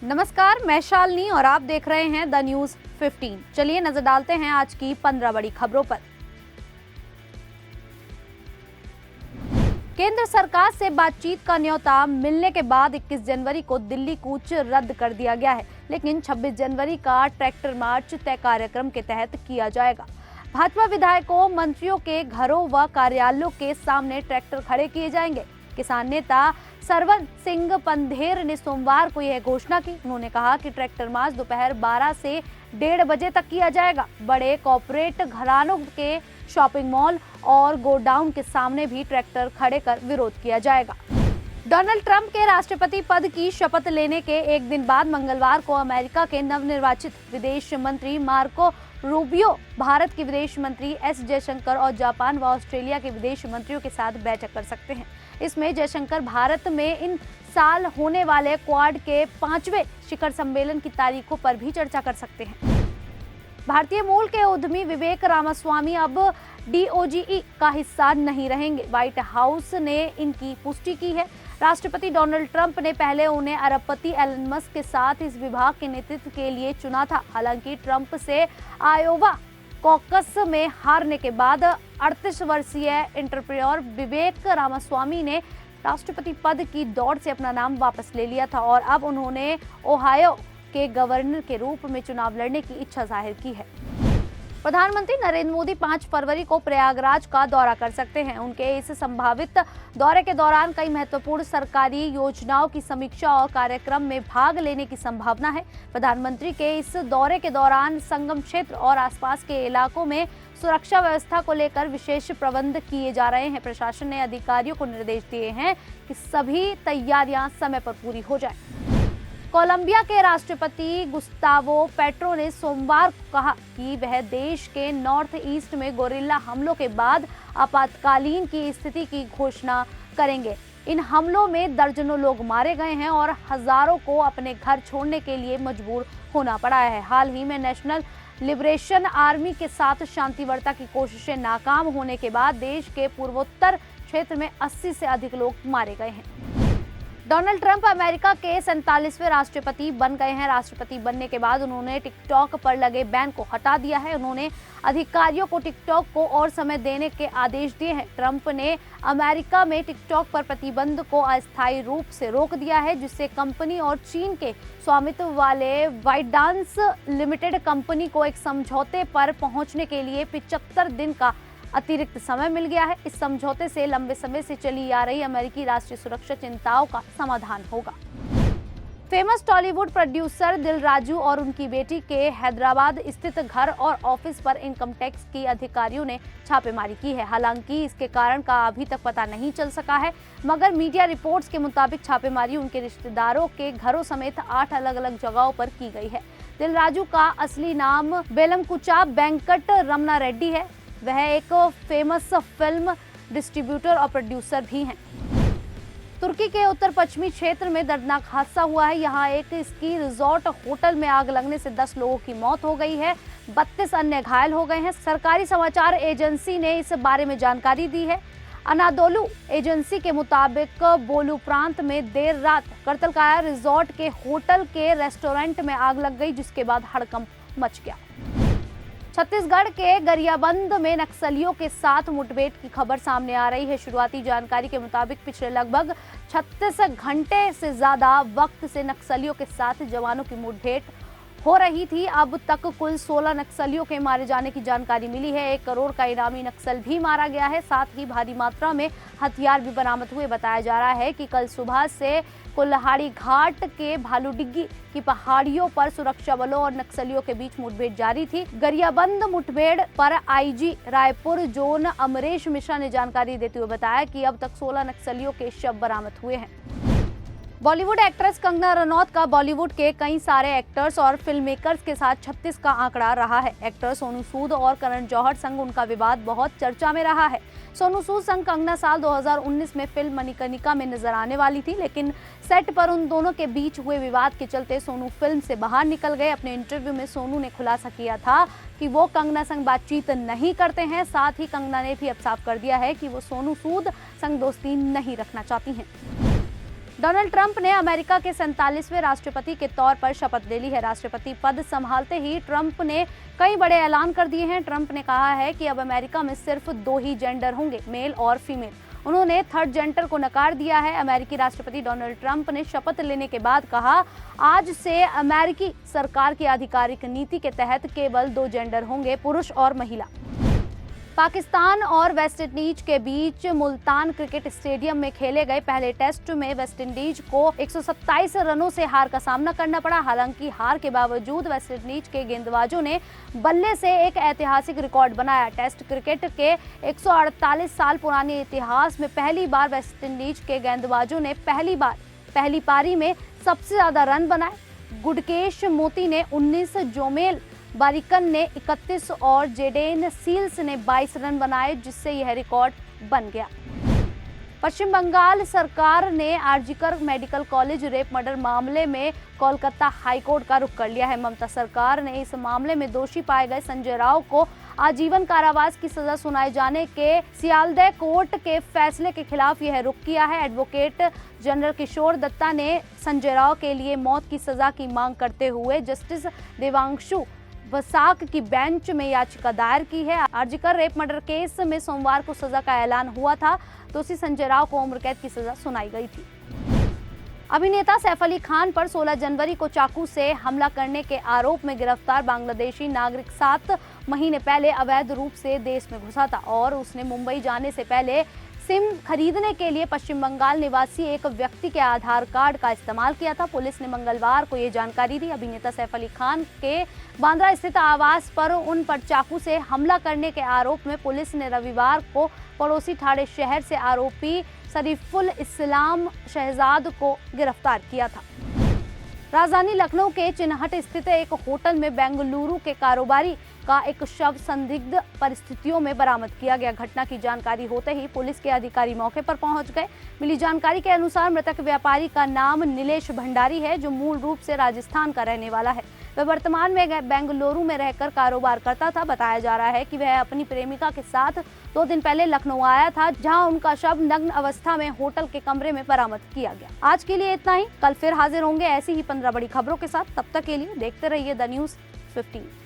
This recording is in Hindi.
नमस्कार, मैं शालिनी और आप देख रहे हैं द न्यूज 15। चलिए नजर डालते हैं आज की 15 बड़ी खबरों पर। केंद्र सरकार से बातचीत का न्योता मिलने के बाद 21 जनवरी को दिल्ली कूच रद्द कर दिया गया है, लेकिन 26 जनवरी का ट्रैक्टर मार्च तय कार्यक्रम के तहत किया जाएगा। भाजपा विधायकों, मंत्रियों के घरों व कार्यालयों के सामने ट्रैक्टर खड़े किए जाएंगे। किसान नेता सरवन सिंह पंधेर ने सोमवार को यह घोषणा की। उन्होंने कहा कि ट्रैक्टर मार्च दोपहर 12 से 1:30 बजे तक किया जाएगा। बड़े कॉर्पोरेट घरानों के शॉपिंग मॉल और गोडाउन के सामने भी ट्रैक्टर खड़े कर विरोध किया जाएगा। डोनाल्ड ट्रंप के राष्ट्रपति पद की शपथ लेने के एक दिन बाद मंगलवार को अमेरिका के नवनिर्वाचित विदेश मंत्री मार्को रूबियो भारत के विदेश मंत्री एस जयशंकर और जापान व ऑस्ट्रेलिया के विदेश मंत्रियों के साथ बैठक कर सकते हैं। इसमें जयशंकर भारत में इन साल होने वाले क्वाड के 5वें शिखर सम्मेलन की तारीखों पर भी चर्चा कर सकते हैं। भारतीय मूल के उद्यमी विवेक रामास्वामी अब डीओजीई का हिस्सा नहीं रहेंगे। व्हाइट हाउस ने इनकी पुष्टि की है। राष्ट्रपति डोनाल्ड ट्रंप ने पहले उन्हें अरबपति एलन मस्क के साथ इस विभाग के नेतृत्व के लिए चुना था। हालांकि ट्रंप से आयोवा कॉकस में हारने के बाद 38 वर्षीय एंटरप्रेन्योर विवेक रामास्वामी ने राष्ट्रपति पद की दौड़ से अपना नाम वापस ले लिया था और अब उन्होंने ओहायो के गवर्नर के रूप में चुनाव लड़ने की इच्छा जाहिर की है। प्रधानमंत्री नरेंद्र मोदी 5 फरवरी को प्रयागराज का दौरा कर सकते हैं। उनके इस संभावित दौरे के दौरान कई महत्वपूर्ण सरकारी योजनाओं की समीक्षा और कार्यक्रम में भाग लेने की संभावना है। प्रधानमंत्री के इस दौरे के दौरान संगम क्षेत्र और आसपास के इलाकों में सुरक्षा व्यवस्था को लेकर विशेष प्रबंध किए जा रहे हैं। प्रशासन ने अधिकारियों को निर्देश दिए हैं कि सभी तैयारियां समय पर पूरी हो जाए। कोलंबिया के राष्ट्रपति गुस्तावो पेट्रो ने सोमवार को कहा कि वह देश के नॉर्थ ईस्ट में गोरिल्ला हमलों के बाद आपातकालीन की स्थिति की घोषणा करेंगे। इन हमलों में दर्जनों लोग मारे गए हैं और हजारों को अपने घर छोड़ने के लिए मजबूर होना पड़ा है। हाल ही में नेशनल लिबरेशन आर्मी के साथ शांति वार्ता की कोशिशें नाकाम होने के बाद देश के पूर्वोत्तर क्षेत्र में 80 से अधिक लोग मारे गए हैं। डोनाल्ड ट्रंप अमेरिका के 47वें राष्ट्रपति बन गए हैं। राष्ट्रपति बनने के बाद उन्होंने टिकटॉक पर लगे बैन को हटा दिया है। उन्होंने अधिकारियों को टिकटॉक को और समय देने के आदेश दिए हैं। ट्रंप ने अमेरिका में टिकटॉक पर प्रतिबंध को अस्थायी रूप से रोक दिया है, जिससे कंपनी और चीन के स्वामित्व वाले बाइडांस लिमिटेड कंपनी को एक समझौते पर पहुंचने के लिए 75 दिन का अतिरिक्त समय मिल गया है। इस समझौते से लंबे समय से चली आ रही अमेरिकी राष्ट्रीय सुरक्षा चिंताओं का समाधान होगा। फेमस टॉलीवुड प्रोड्यूसर दिल राजू और उनकी बेटी के हैदराबाद स्थित घर और ऑफिस पर इनकम टैक्स की अधिकारियों ने छापेमारी की है। हालांकि इसके कारण का अभी तक पता नहीं चल सका है, मगर मीडिया रिपोर्ट्स के मुताबिक छापेमारी उनके रिश्तेदारों के घरों समेत 8 अलग अलग जगहों पर की गई है। दिल राजू का असली नाम बेलमकुचा वेंकट रमना रेड्डी है। वह एक फेमस फिल्म डिस्ट्रीब्यूटर और प्रोड्यूसर भी हैं। तुर्की के उत्तर पश्चिमी क्षेत्र में दर्दनाक हादसा हुआ है। यहाँ एक स्की रिजॉर्ट होटल में आग लगने से 10 लोगों की मौत हो गई है, 32 अन्य घायल हो गए हैं। सरकारी समाचार एजेंसी ने इस बारे में जानकारी दी है। अनादोलू एजेंसी के मुताबिक बोलू प्रांत में देर रात करतलकाया रिजॉर्ट के होटल के रेस्टोरेंट में आग लग गई, जिसके बाद हड़कंप मच गया। छत्तीसगढ़ के गरियाबंद में नक्सलियों के साथ मुठभेड़ की खबर सामने आ रही है। शुरुआती जानकारी के मुताबिक पिछले लगभग 36 घंटे से ज्यादा वक्त से नक्सलियों के साथ जवानों की मुठभेड़ हो रही थी। अब तक कुल 16 नक्सलियों के मारे जाने की जानकारी मिली है। 1 करोड़ का इनामी नक्सल भी मारा गया है। साथ ही भारी मात्रा में हथियार भी बरामद हुए। बताया जा रहा है कि कल सुबह से कुल्हाड़ी घाट के भालूडिग्गी की पहाड़ियों पर सुरक्षा बलों और नक्सलियों के बीच मुठभेड़ जारी थी। गरियाबंद मुठभेड़ पर आईजी रायपुर जोन अमरेश मिश्रा ने जानकारी देते हुए बताया कि अब तक 16 नक्सलियों के शव बरामद हुए हैं। बॉलीवुड एक्ट्रेस कंगना रनौत का बॉलीवुड के कई सारे एक्टर्स और फिल्म मेकर्स के साथ 36 का आंकड़ा रहा है। एक्टर सोनू सूद और करण जौहर संग उनका विवाद बहुत चर्चा में रहा है। सोनू सूद संग कंगना साल 2019 में फिल्म मणिकर्णिका में नजर आने वाली थी, लेकिन सेट पर उन दोनों के बीच हुए विवाद के चलते सोनू फिल्म से बाहर निकल गए। अपने इंटरव्यू में सोनू ने खुलासा किया था कि वो कंगना संग बातचीत नहीं करते हैं। साथ ही कंगना ने भी अब साफ कर दिया है कि वो सोनू सूद संग दोस्ती नहीं रखना चाहती हैं। डोनाल्ड ट्रंप ने अमेरिका के 47वें राष्ट्रपति के तौर पर शपथ ले ली है। राष्ट्रपति पद संभालते ही ट्रंप ने कई बड़े ऐलान कर दिए हैं। ट्रंप ने कहा है कि अब अमेरिका में सिर्फ 2 ही जेंडर होंगे, मेल और फीमेल। उन्होंने थर्ड जेंडर को नकार दिया है। अमेरिकी राष्ट्रपति डोनाल्ड ट्रंप ने शपथ लेने के बाद कहा, आज से अमेरिकी सरकार की आधिकारिक नीति के तहत केवल 2 जेंडर होंगे, पुरुष और महिला। पाकिस्तान और वेस्टइंडीज के बीच मुल्तान क्रिकेट स्टेडियम में खेले गए पहले टेस्ट में वेस्टइंडीज को 127 रनों से हार का सामना करना पड़ा। हालांकि हार के बावजूद वेस्टइंडीज के गेंदबाजों ने बल्ले से एक ऐतिहासिक रिकॉर्ड बनाया। टेस्ट क्रिकेट के 148 साल पुराने इतिहास में पहली बार वेस्टइंडीज के गेंदबाजों ने पहली पारी में सबसे ज्यादा रन बनाए। गुडकेश मोती ने 19, जोमेल बारिकन ने 31 और जेडेन सील्स ने 22 रन बनाए, जिससे यह रिकॉर्ड बन गया। पश्चिम बंगाल सरकार ने RG Kar medical college rape murder मामले में कोलकाता हाईकोर्ट का रुख कर लिया है। ममता सरकार ने इस मामले में दोषी पाए गए संजय राव को आजीवन कारावास की सजा सुनाए जाने के सियालदह कोर्ट के फैसले के खिलाफ यह रुख किया है। एडवोकेट जनरल किशोर दत्ता ने संजय राव के लिए मौत की सजा की मांग करते हुए जस्टिस देवांशु वसाक की बेंच में याचिका दायर की है। आरजीकर रेप मर्डर केस में सोमवार को सजा का ऐलान हुआ था। दोषी संजय राव को उम्र कैद की सजा सुनाई गई थी। अभिनेता सैफ अली खान पर 16 जनवरी को चाकू से हमला करने के आरोप में गिरफ्तार बांग्लादेशी नागरिक 7 महीने पहले अवैध रूप से देश में घुसा था और उसने मुंबई जाने से पहले सिम खरीदने के लिए पश्चिम बंगाल निवासी एक व्यक्ति के आधार कार्ड का इस्तेमाल किया था। पुलिस ने मंगलवार को ये जानकारी दी। अभिनेता सैफ अली खान के बांद्रा स्थित आवास पर उन पर चाकू से हमला करने के आरोप में पुलिस ने रविवार को पड़ोसी ठाणे शहर से आरोपी शरीफुल इस्लाम शहजाद को गिरफ्तार किया था। राजधानी लखनऊ के चिन्हट स्थित एक होटल में बेंगलुरु के कारोबारी का एक शव संदिग्ध परिस्थितियों में बरामद किया गया। घटना की जानकारी होते ही पुलिस के अधिकारी मौके पर पहुंच गए। मिली जानकारी के अनुसार मृतक व्यापारी का नाम नीलेश भंडारी है, जो मूल रूप से राजस्थान का रहने वाला है। वह वर्तमान में बेंगलुरु में रहकर कारोबार करता था। बताया जा रहा है कि वह अपनी प्रेमिका के साथ 2 दिन पहले लखनऊ आया था, जहां उनका शव नग्न अवस्था में होटल के कमरे में बरामद किया गया। आज के लिए इतना ही। कल फिर हाजिर होंगे ऐसी ही 15 बड़ी खबरों के साथ। तब तक के लिए देखते रहिए द न्यूज़ 15।